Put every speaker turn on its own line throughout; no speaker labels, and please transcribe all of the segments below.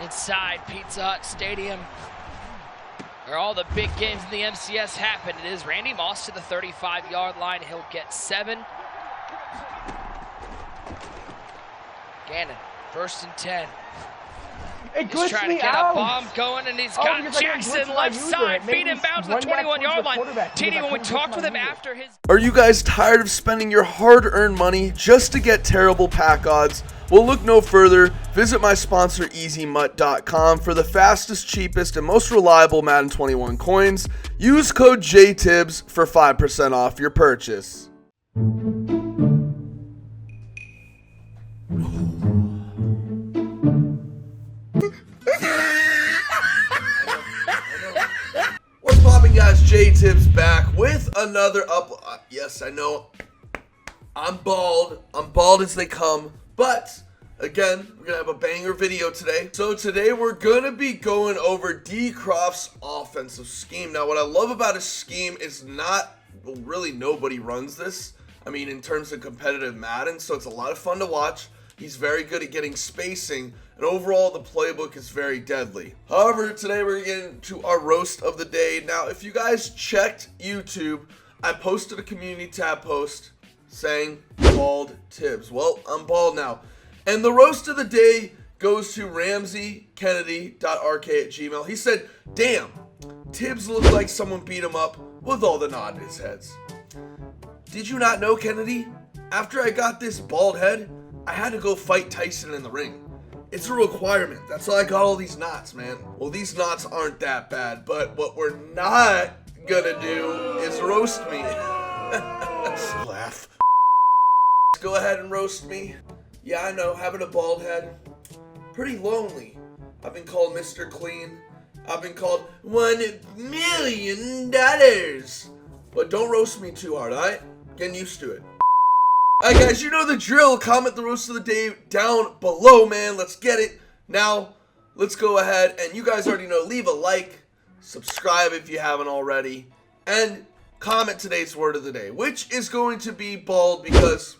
inside Pizza Hut Stadium, where all the big games in the MCS happen. It is Randy Moss to the 35-yard line. He'll get 7. Gannon, 1st and 10. He's trying to get a bomb going, and he's got Jackson left side. Feet inbounds to the 21-yard line. TD, when we talked with him after his...
Are you guys tired of spending your hard-earned money just to get terrible pack odds? Well, look no further. Visit my sponsor, EasyMut.com, for the fastest, cheapest, and most reliable Madden 21 coins. Use code JTibbs for 5% off your purchase. What's poppin', guys? JTibbs back with another yes, I know I'm bald as they come, but again, we're gonna have a banger video today. So today we're gonna be going over DCroft's offensive scheme. Now, what I love about his scheme is really nobody runs this. I mean, in terms of competitive Madden, so it's a lot of fun to watch. He's very good at getting spacing, and overall the playbook is very deadly. However, today we're getting to our roast of the day. Now, if you guys checked YouTube, I posted a community tab post saying bald Tibbs. Well, I'm bald now. And the roast of the day goes to RamseyKennedy.rk@gmail. He said, damn, Tibbs looked like someone beat him up with all the nod in his heads. Did you not know, Kennedy? After I got this bald head, I had to go fight Tyson in the ring. It's a requirement. That's why I got all these knots, man. Well, these knots aren't that bad, but what we're not gonna do is roast me. Laugh. Go ahead and roast me. Yeah, I know, having a bald head, pretty lonely. I've been called Mr. Clean. I've been called $1 million. But don't roast me too hard, alright? Getting used to it. Alright guys, you know the drill. Comment the roast of the day down below, man. Let's get it. Now, let's go ahead, and you guys already know, leave a like, subscribe if you haven't already, and comment today's word of the day, which is going to be bald because,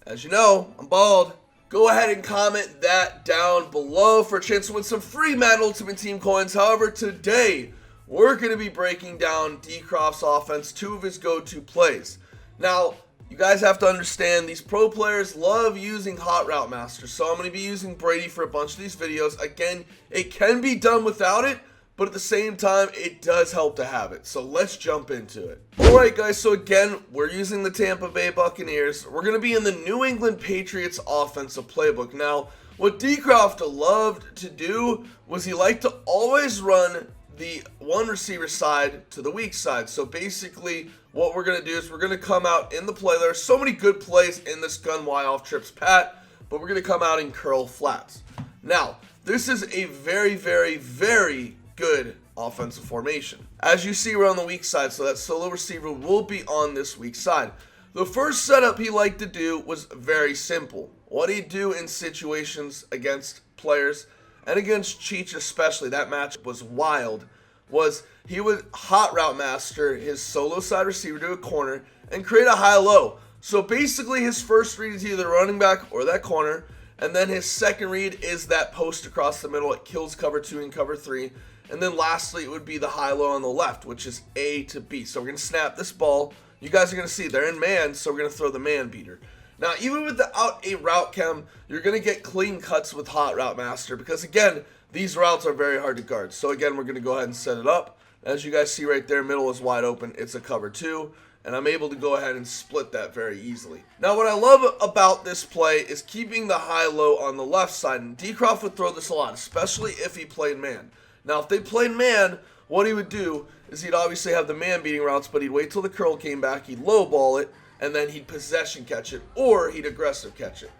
as you know, I'm bald. Go ahead and comment that down below for a chance to win some free Madden Ultimate Team coins. However, today, we're going to be breaking down DCroft's offense, 2 of his go-to plays. Now, you guys have to understand, these pro players love using Hot Route Master, so I'm going to be using Brady for a bunch of these videos. Again, it can be done without it, but at the same time, it does help to have it. So let's jump into it. Alright guys, so again, we're using the Tampa Bay Buccaneers. We're going to be in the New England Patriots offensive playbook. Now, what DCroft loved to do was he liked to always run the one receiver side to the weak side. So basically, what we're going to do is we're going to come out in the play. There are so many good plays in this gun Y off trips pat, but we're going to come out in curl flats. Now, this is a very, very, very good offensive formation. As you see, we're on the weak side, so that solo receiver will be on this weak side. The first setup he liked to do was very simple. What he'd do in situations against players, and against Cheech especially, that match was wild, was he would hot route master his solo side receiver to a corner and create a high-low. So basically his first read is either running back or that corner, and then his second read is that post across the middle. It kills cover 2 and cover 3. And then lastly, it would be the high-low on the left, which is A to B. So we're going to snap this ball. You guys are going to see they're in man, so we're going to throw the man beater. Now, even without a route chem, you're going to get clean cuts with Hot Route Master because, again, these routes are very hard to guard. So, again, we're going to go ahead and set it up. As you guys see right there, middle is wide open. It's a cover 2, and I'm able to go ahead and split that very easily. Now, what I love about this play is keeping the high-low on the left side, and DCroft would throw this a lot, especially if he played man. Now, if they played man, what he would do is he'd obviously have the man-beating routes, but he'd wait till the curl came back, he'd low-ball it, and then he'd possession catch it, or he'd aggressive catch it.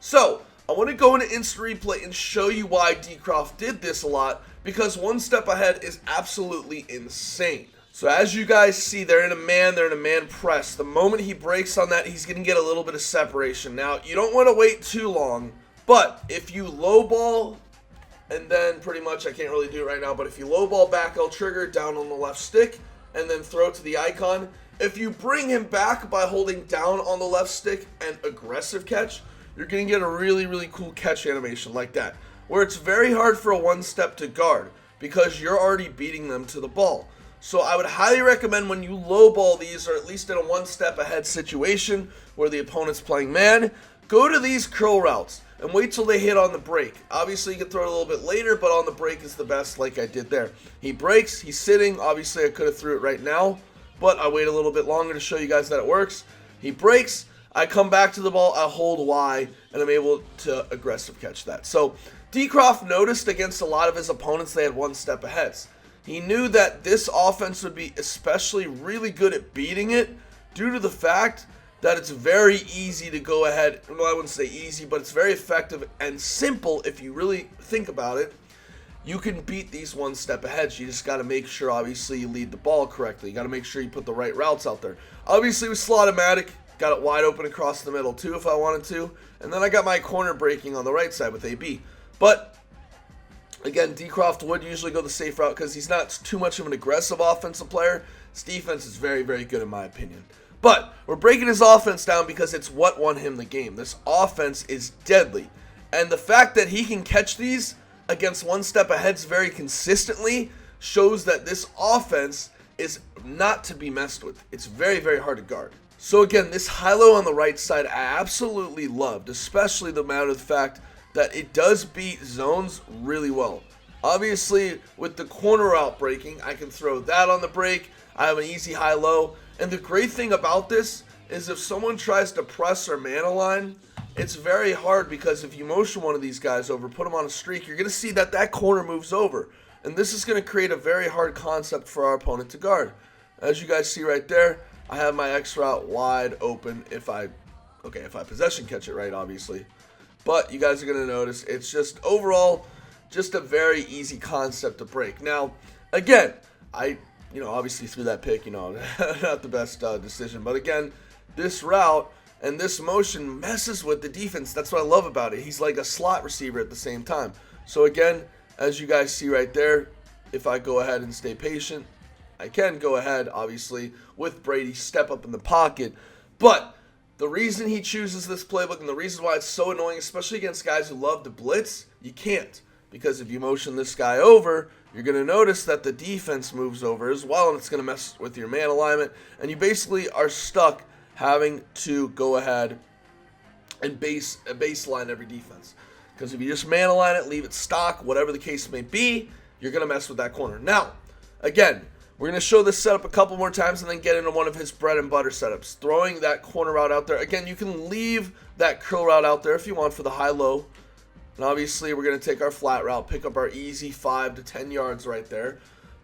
So, I want to go into instant replay and show you why DCroft did this a lot, because one step ahead is absolutely insane. So as you guys see, they're in a man press. The moment he breaks on that, he's going to get a little bit of separation. Now, you don't want to wait too long, but if you low ball, and then pretty much, I can't really do it right now, but if you low ball back L trigger down on the left stick, and then throw it to the icon, if you bring him back by holding down on the left stick and aggressive catch, you're going to get a really, really cool catch animation like that. where it's very hard for a one-step to guard because you're already beating them to the ball. So I would highly recommend when you low ball these, or at least in a one-step ahead situation where the opponent's playing man, go to these curl routes and wait till they hit on the break. Obviously, you can throw it a little bit later, but on the break is the best, like I did there. He breaks, he's sitting. Obviously, I could have threw it right now, but I wait a little bit longer to show you guys that it works. He breaks, I come back to the ball, I hold Y, and I'm able to aggressive catch that. So DCroft noticed against a lot of his opponents they had one step aheads. He knew that this offense would be especially really good at beating it due to the fact that it's very easy to go ahead. Well, I wouldn't say easy, but it's very effective and simple if you really think about it. You can beat these one step aheads. You just got to make sure, obviously, you lead the ball correctly. You got to make sure you put the right routes out there. Obviously, with Slot-O-Matic, got it wide open across the middle too if I wanted to. And then I got my corner breaking on the right side with AB. But again, DCroft would usually go the safe route because he's not too much of an aggressive offensive player. His defense is very, very good in my opinion. But we're breaking his offense down because it's what won him the game. This offense is deadly. And the fact that he can catch these against one step aheads very consistently shows that this offense is not to be messed with. It's very, very hard to guard. So again, this high-low on the right side I absolutely loved, especially the matter of the fact that it does beat zones really well. Obviously, with the corner route breaking, I can throw that on the break. I have an easy high-low. And the great thing about this is if someone tries to press or man align, it's very hard because if you motion one of these guys over, put them on a streak, you're going to see that that corner moves over. And this is going to create a very hard concept for our opponent to guard. As you guys see right there, I have my X route wide open if I possession catch it right, obviously. But you guys are going to notice it's just overall just a very easy concept to break. Now, again, obviously threw that pick, not the best decision. But again, this route and this motion messes with the defense. That's what I love about it. He's like a slot receiver at the same time. So again, as you guys see right there, if I go ahead and stay patient, I can go ahead, obviously, with Brady, step up in the pocket. But the reason he chooses this playbook and the reason why it's so annoying, especially against guys who love to blitz, you can't. Because if you motion this guy over, you're going to notice that the defense moves over as well, and it's going to mess with your man alignment. And you basically are stuck having to go ahead and baseline every defense. Because if you just man align it, leave it stock, whatever the case may be, you're going to mess with that corner. Now, again, we're going to show this setup a couple more times and then get into one of his bread and butter setups. Throwing that corner route out there. Again, you can leave that curl route out there if you want for the high-low. And obviously, we're going to take our flat route, pick up our easy 5 to 10 yards right there.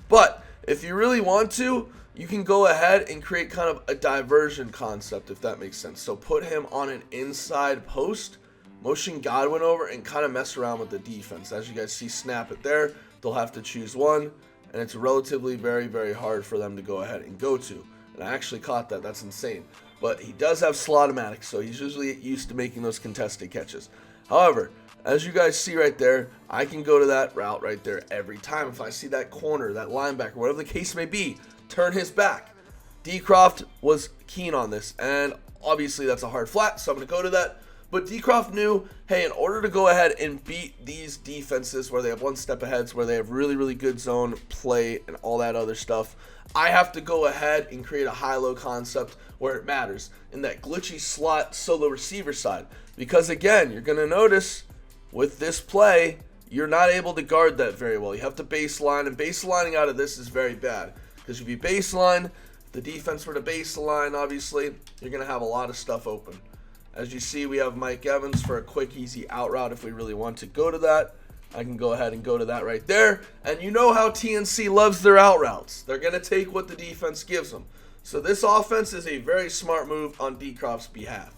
But if you really want to, you can go ahead and create kind of a diversion concept, if that makes sense. So put him on an inside post, motion Godwin over, and kind of mess around with the defense. As you guys see, snap it there. They'll have to choose one, and it's relatively very, very hard for them to go ahead and go to. And I actually caught that. That's insane. But he does have Slot-O-Matic, so he's usually used to making those contested catches. However, as you guys see right there, I can go to that route right there every time. If I see that corner, that linebacker, whatever the case may be, turn his back. DCroft was keen on this, and obviously that's a hard flat, so I'm going to go to that. But DCroft knew, hey, in order to go ahead and beat these defenses where they have one step ahead, where they have really, really good zone play and all that other stuff, I have to go ahead and create a high-low concept where it matters in that glitchy slot solo receiver side. Because again, you're going to notice with this play, you're not able to guard that very well. You have to baseline, and baselining out of this is very bad. Because if you baseline, the defense were to baseline, obviously, you're going to have a lot of stuff open. As you see, we have Mike Evans for a quick, easy out route if we really want to go to that. I can go ahead and go to that right there. And you know how TNC loves their out routes. They're going to take what the defense gives them. So this offense is a very smart move on DCroft's behalf.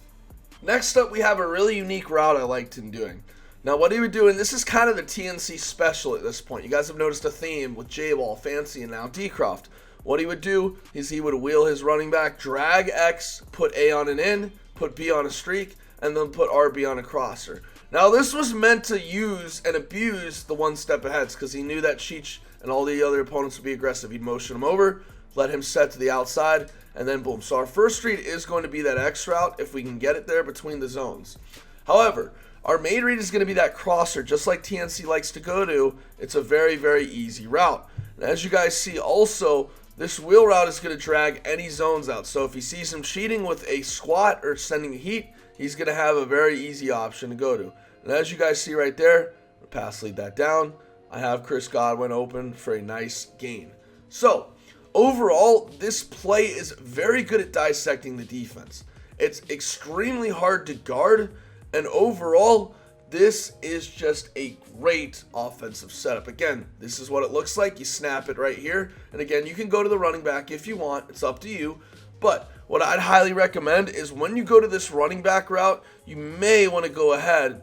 Next up, we have a really unique route I liked him doing. Now, what he would do, and this is kind of the TNC special at this point. You guys have noticed a theme with J-Ball, Fancy, and now DCroft. What he would do is he would wheel his running back, drag X, put A on an in, put B on a streak, and then put RB on a crosser. Now, this was meant to use and abuse the one-step aheads because he knew that Cheech and all the other opponents would be aggressive. He'd motion him over, let him set to the outside, and then boom. So our first read is going to be that X route if we can get it there between the zones. However, Our main read is going to be that crosser, just like TNC likes to go to. It's a very, very easy route. And as you guys see also, this wheel route is going to drag any zones out. So if he sees him cheating with a squat or sending a heat, he's going to have a very easy option to go to. And as you guys see right there, I'll pass lead that down. I have Chris Godwin open for a nice gain. So overall, this play is very good at dissecting the defense. It's extremely hard to guard, and overall, this is just a great offensive setup. Again, this is what it looks like. You snap it right here, and again, you can go to the running back if you want. It's up to you, but what I'd highly recommend is when you go to this running back route, you may want to go ahead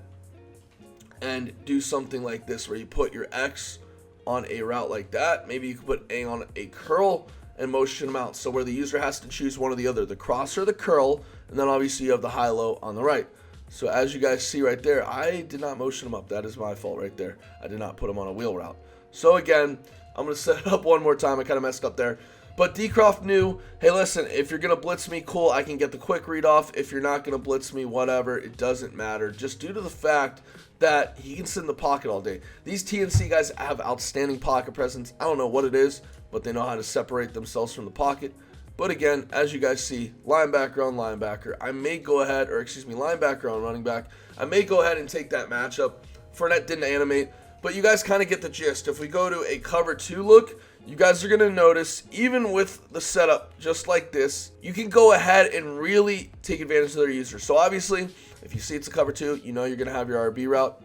and do something like this where you put your X on a route like that. Maybe you could put A on a curl and motion them out. So where the user has to choose one or the other, the cross or the curl, and then obviously you have the high-low on the right. So as you guys see right there, I did not motion them up. That is my fault right there. I did not put them on a wheel route. So again, I'm going to set it up one more time. I kind of messed up there. But DCroft knew, hey, listen, if you're going to blitz me, cool, I can get the quick read off. If you're not going to blitz me, whatever, it doesn't matter. Just due to the fact that he can sit in the pocket all day. These TNC guys have outstanding pocket presence. I don't know what it is, but they know how to separate themselves from the pocket. But again, as you guys see, linebacker on linebacker. I may go ahead, or excuse me, linebacker on running back. I may go ahead and take that matchup. Fournette didn't animate, but you guys kind of get the gist. If we go to a cover 2 look, you guys are going to notice, even with the setup just like this, you can go ahead and really take advantage of their user. So obviously, if you see it's a cover 2, you know you're going to have your RB route,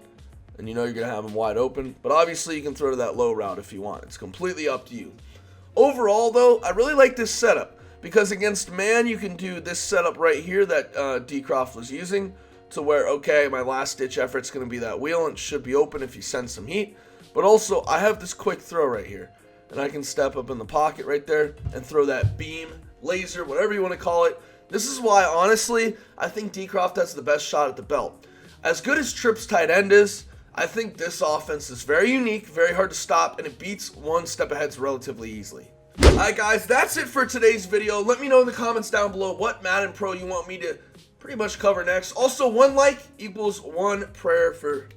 and you know you're going to have them wide open. But obviously, you can throw to that low route if you want. It's completely up to you. Overall, though, I really like this setup because against man, you can do this setup right here that DCroft was using to where, okay, my last-ditch effort's going to be that wheel, and it should be open if you send some heat. But also, I have this quick throw right here. And I can step up in the pocket right there and throw that beam, laser, whatever you want to call it. This is why, honestly, I think DCroft has the best shot at the belt. As good as Tripp's tight end is, I think this offense is very unique, very hard to stop, and it beats one step aheads relatively easily. Alright guys, that's it for today's video. Let me know in the comments down below what Madden Pro you want me to pretty much cover next. Also, 1 like equals 1 prayer for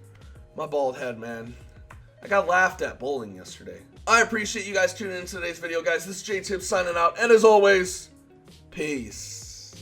my bald head, man. I got laughed at bowling yesterday. I appreciate you guys tuning in to today's video, guys. This is JTibbs signing out, and as always, peace.